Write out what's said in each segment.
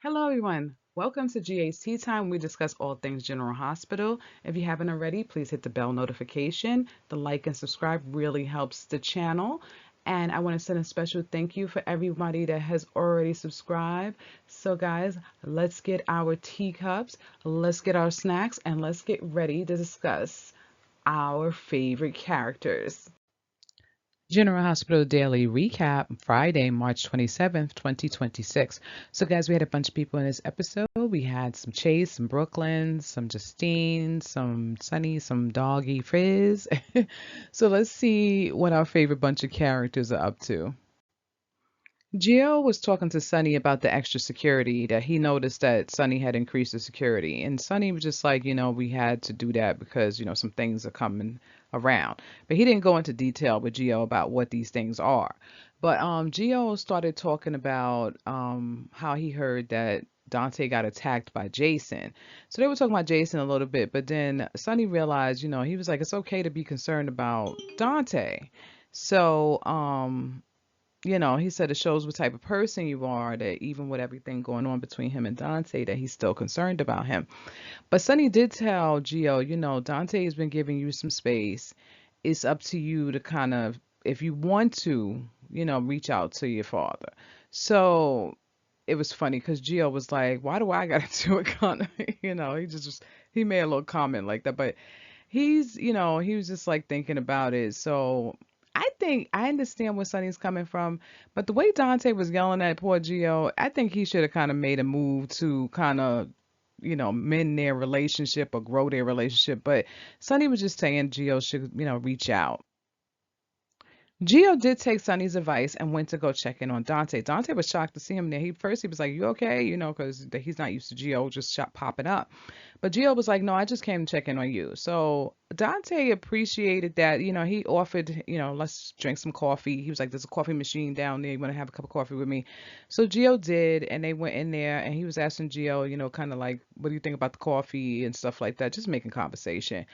Hello, everyone. Welcome to GA's Tea Time. We discuss all things General Hospital. If you haven't already, please hit the bell notification. The like and subscribe really helps the channel. And I want to send a special thank you for everybody that has already subscribed. So, guys, let's get our teacups, let's get our snacks, and let's get ready to discuss our favorite characters. General Hospital Daily Recap, Friday, March 27th, 2026. So, guys, we had a bunch of people in this episode. We had some Chase, some Brooklyn, some Justine, some Sunny, some Doggy Frizz. So, let's see what our favorite bunch of characters are up to. Gio was talking to Sunny about the extra security that he noticed that Sunny had increased the security. And Sunny was just like, we had to do that because, some things are coming around. But he didn't go into detail with Gio about what these things are. But Gio started talking about how he heard that Dante got attacked by Jason. So they were talking about Jason a little bit, but then Sunny realized, he was like, it's okay to be concerned about Dante. So, he said it shows what type of person you are, that even with everything going on between him and Dante, that he's still concerned about him. But Sonny did tell Gio, Dante has been giving you some space. It's up to you to kind of, if you want to, reach out to your father. So it was funny because Gio was like, why do I got to do it? Kind of, he made a little comment like that. But he was just like thinking about it. So I think I understand where Sonny's coming from, but the way Dante was yelling at poor Gio, I think he should have kind of made a move to kind of, mend their relationship or grow their relationship. But Sonny was just saying Gio should, reach out. Gio did take Sonny's advice and went to go check in on Dante. Dante was shocked to see him there. He was like, "You okay?" Because he's not used to Gio just popping up. But Gio was like, "No, I just came to check in on you." So Dante appreciated that. He offered, let's drink some coffee. He was like, "There's a coffee machine down there. You want to have a cup of coffee with me?" So Gio did, and they went in there, and he was asking Gio, kind of like, "What do you think about the coffee and stuff like that?" Just making conversation.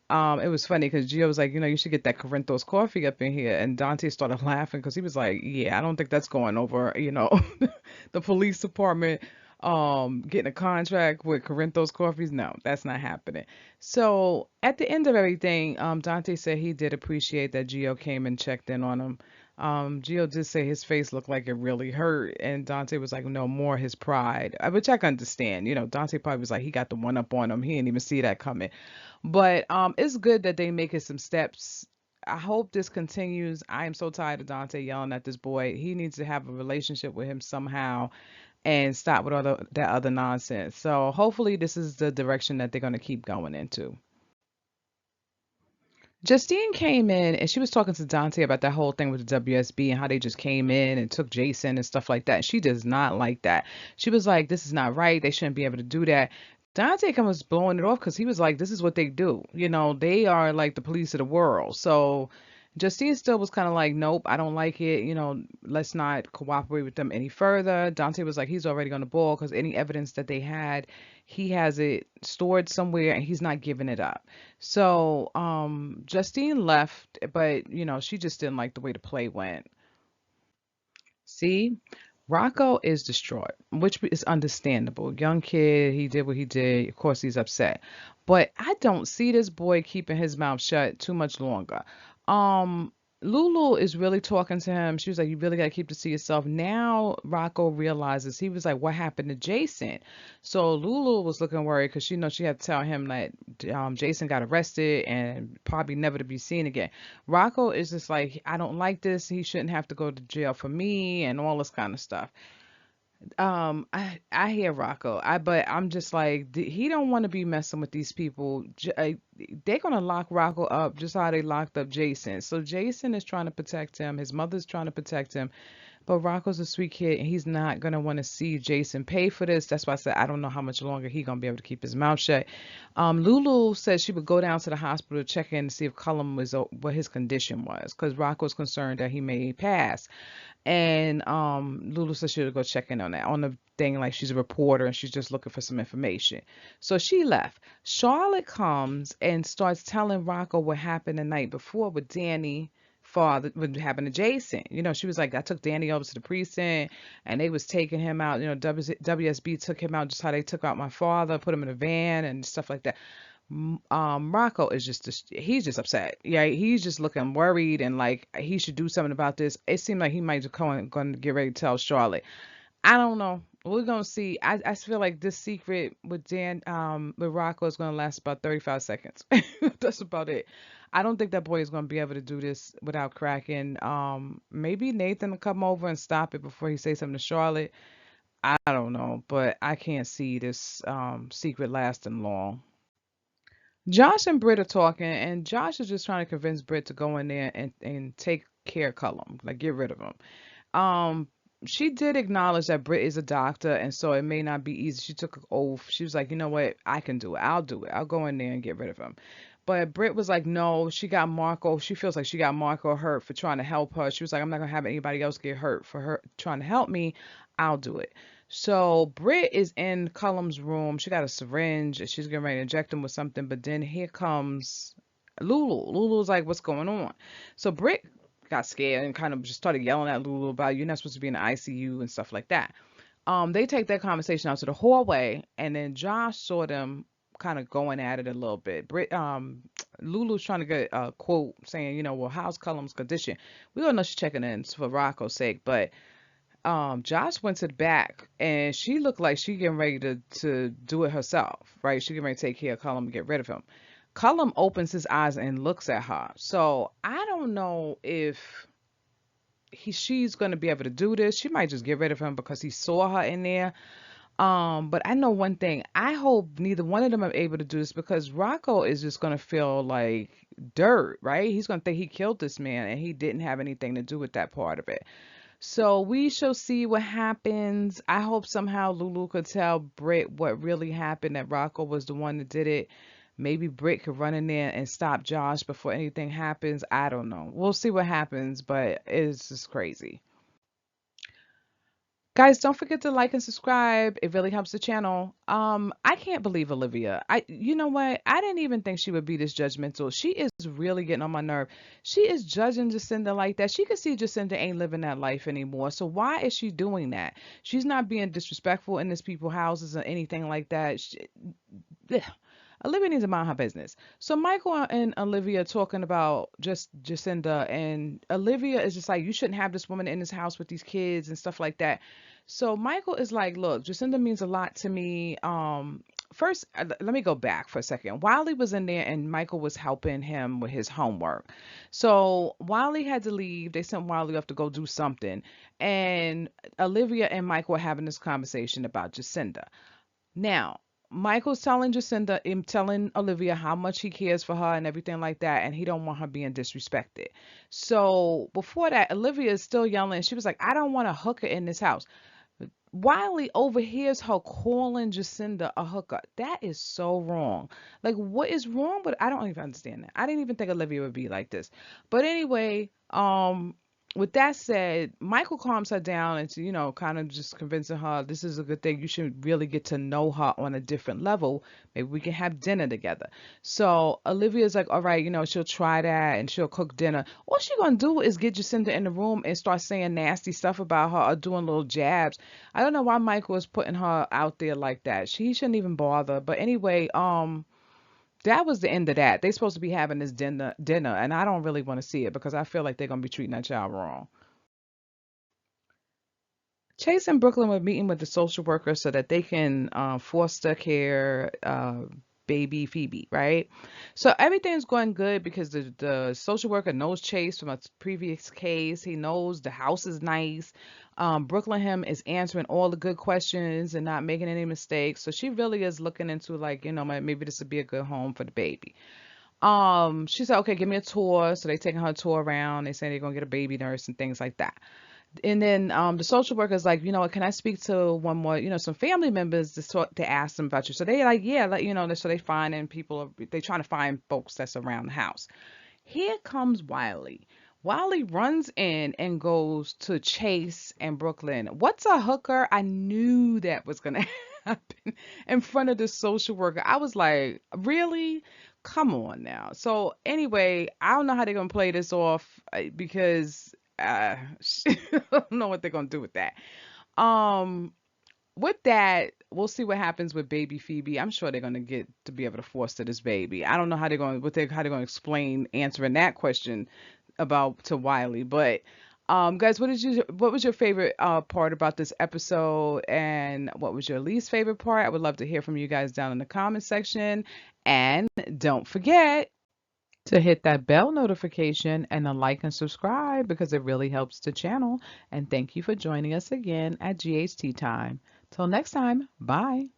It was funny because Gio was like, you should get that Corinthos coffee up in here. And Dante started laughing because he was like, yeah, I don't think that's going over, the police department getting a contract with Corinthos coffees. No, that's not happening. So at the end of everything, Dante said he did appreciate that Gio came and checked in on him. Gio did say his face looked like it really hurt, and Dante was like, no, more his pride, which I can understand. Dante probably was like, he got the one up on him. He didn't even see that coming. But it's good that they making some steps. I hope this continues. I am so tired of Dante yelling at this boy. He needs to have a relationship with him somehow and stop with that other nonsense. So hopefully this is the direction that they're going to keep going into. Justine came in and she was talking to Dante about that whole thing with the WSB and how they just came in and took Jason and stuff like that. She does not like that. She was like, this is not right. They shouldn't be able to do that. Dante kind of was blowing it off because he was like, this is what they do. They are like the police of the world. So Justine still was kind of like, nope, I don't like it. Let's not cooperate with them any further. Dante was like, he's already on the ball because any evidence that they had, he has it stored somewhere and he's not giving it up. So, Justine left, but she just didn't like the way the play went. See, Rocco is distraught, which is understandable. Young kid, he did what he did. Of course, he's upset. But I don't see this boy keeping his mouth shut too much longer. Um, Lulu is really talking to him. She was like, "You really got to keep this to yourself." Now Rocco realizes he was like, "What happened to Jason?" So Lulu was looking worried because she knows she had to tell him that Jason got arrested and probably never to be seen again. Rocco is just like, I don't like this. He shouldn't have to go to jail for me and all this kind of stuff. I hear Rocco. But I'm just like, he don't want to be messing with these people. They're gonna lock Rocco up just how they locked up Jason. So Jason is trying to protect him. His mother's trying to protect him. But Rocco's a sweet kid, and he's not gonna want to see Jason pay for this. That's why I said I don't know how much longer he gonna be able to keep his mouth shut. Lulu said she would go down to the hospital to check in to see if Cullum was what his condition was, because Rocco's concerned that he may pass. And Lulu said she would go check in on that on the thing, like she's a reporter and she's just looking for some information. So she left. Charlotte comes and starts telling Rocco what happened the night before with Danny father, what happened to Jason. She was like, I took Danny over to the precinct and they was taking him out. WSB took him out just how they took out my father, put him in a van and stuff like that. Rocco is he's just upset. Yeah, he's just looking worried and like he should do something about this. It seemed like he might just going to get ready to tell Charlotte. I don't know. We're gonna see. I feel like this secret with Rocco is gonna last about 35 seconds. That's about it. I don't think that boy is gonna be able to do this without cracking. Maybe Nathan will come over and stop it before he says something to Charlotte. I don't know, but I can't see this secret lasting long. Josh and Britt are talking, and Josh is just trying to convince Britt to go in there and take care of Cullum, like get rid of him. Um, she did acknowledge that Britt is a doctor, and so it may not be easy. She took an oath. She was like, you know what, I can do it. I'll do it. I'll go in there and get rid of him. But Britt was like, no, she got Marco. She feels like she got Marco hurt for trying to help her. She was like, I'm not gonna have anybody else get hurt for her trying to help me. I'll do it. So Britt is in Cullum's room. She got a syringe and she's getting ready to inject him with something. But then here comes Lulu. Lulu's like, what's going on? So Britt got scared and kind of just started yelling at Lulu about you're not supposed to be in the ICU and stuff like that. They take that conversation out to the hallway, and then Josh saw them kind of going at it a little bit. Lulu's trying to get a quote saying, well, how's Cullum's condition? We all know she's checking in for Rocco's sake, but Josh went to the back and she looked like she getting ready to do it herself, right? She getting ready to take care of Cullum and get rid of him. Cullum opens his eyes and looks at her. So I don't know if she's gonna be able to do this. She might just get rid of him because he saw her in there. But I know one thing. I hope neither one of them are able to do this because Rocco is just gonna feel like dirt, right? He's gonna think he killed this man and he didn't have anything to do with that part of it. So we shall see what happens. I hope somehow Lulu could tell Britt what really happened, that Rocco was the one that did it. Maybe Britt could run in there and stop Josh before anything happens. I don't know. We'll see what happens, but it's just crazy. Guys, don't forget to like and subscribe. It really helps the channel. I can't believe Olivia. You know what? I didn't even think she would be this judgmental. She is really getting on my nerve. She is judging Jacinda like that. She can see Jacinda ain't living that life anymore. So why is she doing that? She's not being disrespectful in this people's houses or anything like that. Olivia needs to mind her business. So Michael and Olivia talking about just Jacinda, and Olivia is just like, you shouldn't have this woman in this house with these kids and stuff like that. So Michael is like, look, Jacinda means a lot to me. First, let me go back for a second. Wiley was in there and Michael was helping him with his homework. So Wiley had to leave. They sent Wiley off to go do something. And Olivia and Michael were having this conversation about Jacinda. Now, Michael's telling Olivia how much he cares for her and everything like that, and he don't want her being disrespected. So before that, Olivia is still yelling. She was like, I don't want a hooker in this house. Wiley overhears her calling Jacinda a hooker. That is so wrong. Like, what is wrong with? I don't even understand that. I didn't even think Olivia would be like this. But anyway, with that said, Michael calms her down and, kind of just convincing her this is a good thing. You should really get to know her on a different level. Maybe we can have dinner together. So Olivia's like, all right, she'll try that and she'll cook dinner. All she's going to do is get Jacinda in the room and start saying nasty stuff about her or doing little jabs. I don't know why Michael is putting her out there like that. She shouldn't even bother. But anyway, that was the end of that. They're supposed to be having this dinner, and I don't really want to see it because I feel like they're gonna be treating that child wrong. Chase and Brooklyn were meeting with the social worker so that they can foster care baby Phoebe, right? So everything's going good because the social worker knows Chase from a previous case. He knows the house is nice. Brooklyn him is answering all the good questions and not making any mistakes. So she really is looking into like, maybe this would be a good home for the baby. She said, okay, give me a tour. So they taking her a tour around. They say they're gonna get a baby nurse and things like that. And then the social worker's like, can I speak to one more, some family members to ask them about you? So they like, yeah, like, so they finding people, they trying to find folks that's around the house. Here comes Wiley. Wiley runs in and goes to Chase and Brooklyn. What's a hooker? I knew that was going to happen in front of the social worker. I was like, really? Come on now. So, anyway, I don't know how they're going to play this off because I don't know what they're going to do with that. Um, with that, we'll see what happens with baby Phoebe. I'm sure they're gonna get to be able to foster this baby. I don't know how they're going how they're gonna explain answering that question about to Wiley. But guys, what was your favorite part about this episode, and what was your least favorite part? I would love to hear from you guys down in the comment section. And don't forget to hit that bell notification and a like and subscribe because it really helps the channel. And thank you for joining us again at GHT Time. Till next time, bye.